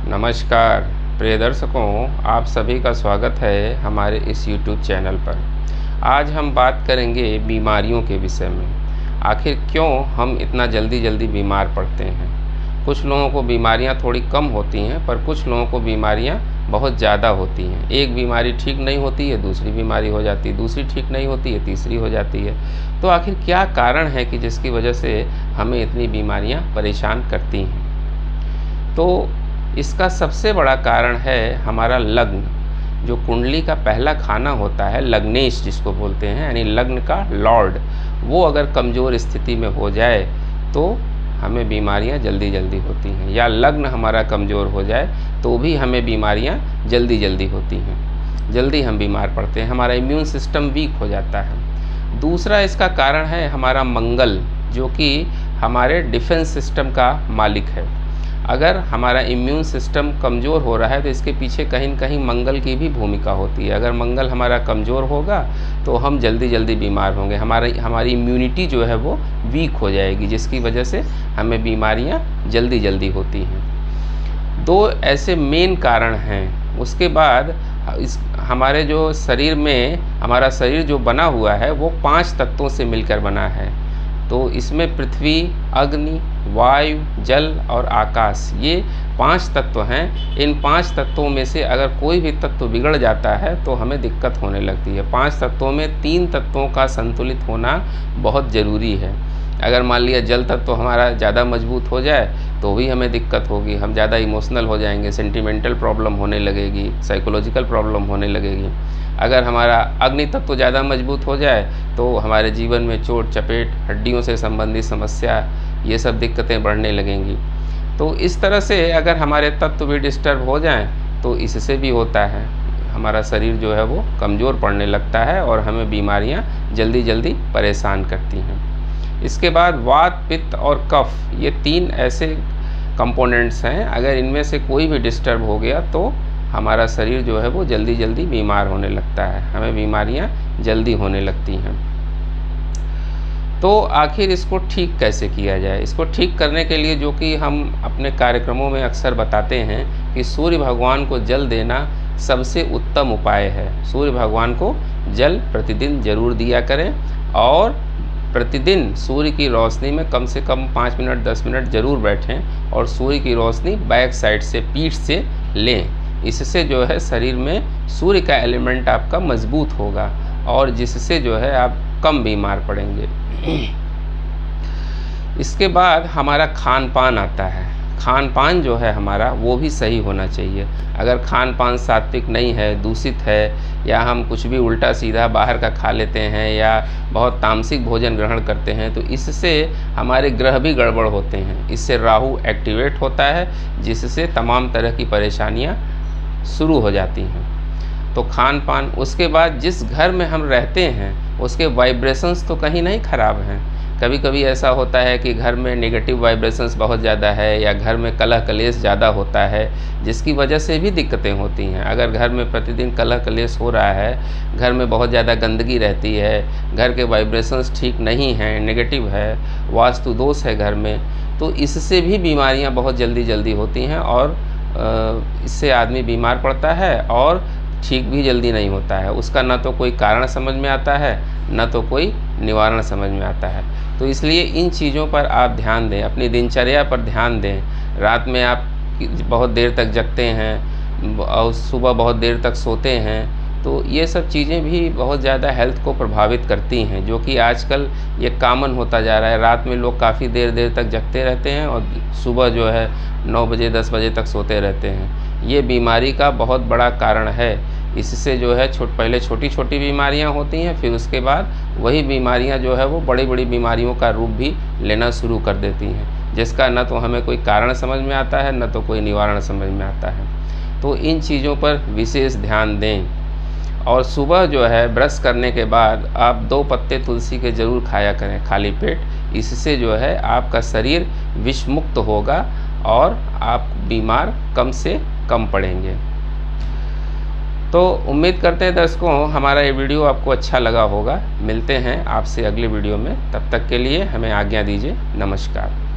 नमस्कार प्रिय दर्शकों, आप सभी का स्वागत है हमारे इस YouTube चैनल पर। आज हम बात करेंगे बीमारियों के विषय में। आखिर क्यों हम इतना जल्दी बीमार पड़ते हैं। कुछ लोगों को बीमारियां थोड़ी कम होती हैं, पर कुछ लोगों को बीमारियां बहुत ज़्यादा होती हैं। एक बीमारी ठीक नहीं होती है, दूसरी बीमारी हो जाती है, दूसरी ठीक नहीं होती है, तीसरी हो जाती है। तो आखिर क्या कारण है कि जिसकी वजह से हमें इतनी बीमारियां परेशान करती हैं। तो इसका सबसे बड़ा कारण है हमारा लग्न। जो कुंडली का पहला खाना होता है, लग्नेश जिसको बोलते हैं, यानी लग्न का लॉर्ड, वो अगर कमज़ोर स्थिति में हो जाए तो हमें बीमारियां जल्दी होती हैं। या लग्न हमारा कमज़ोर हो जाए तो भी हमें बीमारियां जल्दी होती हैं, जल्दी हम बीमार पड़ते हैं, हमारा इम्यून सिस्टम वीक हो जाता है। दूसरा इसका कारण है हमारा मंगल, जो कि हमारे डिफेंस सिस्टम का मालिक है। अगर हमारा इम्यून सिस्टम कमज़ोर हो रहा है तो इसके पीछे कहीं न कहीं मंगल की भी भूमिका होती है। अगर मंगल हमारा कमज़ोर होगा तो हम जल्दी बीमार होंगे, हमारी इम्यूनिटी जो है वो वीक हो जाएगी, जिसकी वजह से हमें बीमारियां जल्दी होती हैं। दो ऐसे मेन कारण हैं। उसके बाद हमारे जो शरीर में, हमारा शरीर जो बना हुआ है वो 5 तत्वों से मिलकर बना है। तो इसमें पृथ्वी, अग्नि, वायु, जल और आकाश, ये 5 तत्व हैं। इन 5 तत्वों में से अगर कोई भी तत्व बिगड़ जाता है तो हमें दिक्कत होने लगती है। 5 तत्वों में 3 तत्वों का संतुलित होना बहुत ज़रूरी है। अगर मान लिया जल तत्व हमारा ज़्यादा मजबूत हो जाए तो भी हमें दिक्कत होगी, हम ज़्यादा इमोशनल हो जाएंगे, सेंटिमेंटल प्रॉब्लम होने लगेगी, साइकोलॉजिकल प्रॉब्लम होने लगेगी। अगर हमारा अग्नि तत्व ज़्यादा मजबूत हो जाए तो हमारे जीवन में चोट चपेट, हड्डियों से संबंधित समस्या, ये सब दिक्कतें बढ़ने लगेंगी। तो इस तरह से अगर हमारे तत्व भी डिस्टर्ब हो जाएं तो इससे भी होता है, हमारा शरीर जो है वो कमज़ोर पड़ने लगता है और हमें बीमारियां जल्दी परेशान करती हैं। इसके बाद वात, पित्त और कफ, ये 3 ऐसे कंपोनेंट्स हैं। अगर इनमें से कोई भी डिस्टर्ब हो गया तो हमारा शरीर जो है वो जल्दी अपने होने लगता है, हमें बीमारियां जल्दी होने लगती हैं। तो आखिर इसको ठीक कैसे किया जाए। इसको ठीक करने के लिए जो कि हम अपने कार्यक्रमों में अक्सर बताते हैं कि सूर्य भगवान को जल देना सबसे उत्तम उपाय है। सूर्य भगवान को जल प्रतिदिन जरूर दिया करें और प्रतिदिन सूर्य की रोशनी में कम से कम 5 मिनट 10 मिनट ज़रूर बैठें और सूर्य की रोशनी बैक साइड से, पीठ से लें। इससे जो है शरीर में सूर्य का एलिमेंट आपका मजबूत होगा और जिससे जो है आप कम बीमार पड़ेंगे। इसके बाद हमारा खान पान आता है। खान पान जो है हमारा वो भी सही होना चाहिए। अगर खान पान सात्विक नहीं है, दूषित है, या हम कुछ भी उल्टा सीधा बाहर का खा लेते हैं या बहुत तामसिक भोजन ग्रहण करते हैं तो इससे हमारे ग्रह भी गड़बड़ होते हैं। इससे राहु एक्टिवेट होता है, जिससे तमाम तरह की परेशानियां शुरू हो जाती हैं। तो खान पान, उसके बाद जिस घर में हम रहते हैं उसके वाइब्रेशंस तो कहीं नहीं ख़राब हैं। कभी कभी ऐसा होता है कि घर में नेगेटिव वाइब्रेशंस बहुत ज़्यादा है या घर में कलह कलेश ज़्यादा होता है, जिसकी वजह से भी दिक्कतें होती हैं। अगर घर में प्रतिदिन कलह कलेश हो रहा है, घर में बहुत ज़्यादा गंदगी रहती है, घर के वाइब्रेशंस ठीक नहीं हैं, नेगेटिव है, वास्तु दोष है घर में, तो इससे भी बीमारियां बहुत जल्दी होती हैं और इससे आदमी बीमार पड़ता है और ठीक भी जल्दी नहीं होता है। उसका ना तो कोई कारण समझ में आता है, ना तो कोई निवारण समझ में आता है। तो इसलिए इन चीज़ों पर आप ध्यान दें, अपनी दिनचर्या पर ध्यान दें। रात में आप बहुत देर तक जगते हैं और सुबह बहुत देर तक सोते हैं, तो ये सब चीज़ें भी बहुत ज़्यादा हेल्थ को प्रभावित करती हैं, जो कि आजकल ये कॉमन होता जा रहा है। रात में लोग काफ़ी देर तक जगते रहते हैं और सुबह जो है 9 बजे 10 बजे तक सोते रहते हैं। ये बीमारी का बहुत बड़ा कारण है। इससे जो है पहले छोटी बीमारियां होती हैं, फिर उसके बाद वही बीमारियां जो है वो बड़ी बीमारियों का रूप भी लेना शुरू कर देती हैं, जिसका न तो हमें कोई कारण समझ में आता है, न तो कोई निवारण समझ में आता है। तो इन चीज़ों पर विशेष ध्यान दें। और सुबह जो है ब्रश करने के बाद आप 2 पत्ते तुलसी के ज़रूर खाया करें खाली पेट। इससे जो है आपका शरीर विषमुक्त होगा और आप बीमार कम से कम पड़ेंगे। तो उम्मीद करते हैं दर्शकों हमारा ये वीडियो आपको अच्छा लगा होगा। मिलते हैं आपसे अगले वीडियो में, तब तक के लिए हमें आज्ञा दीजिए। नमस्कार।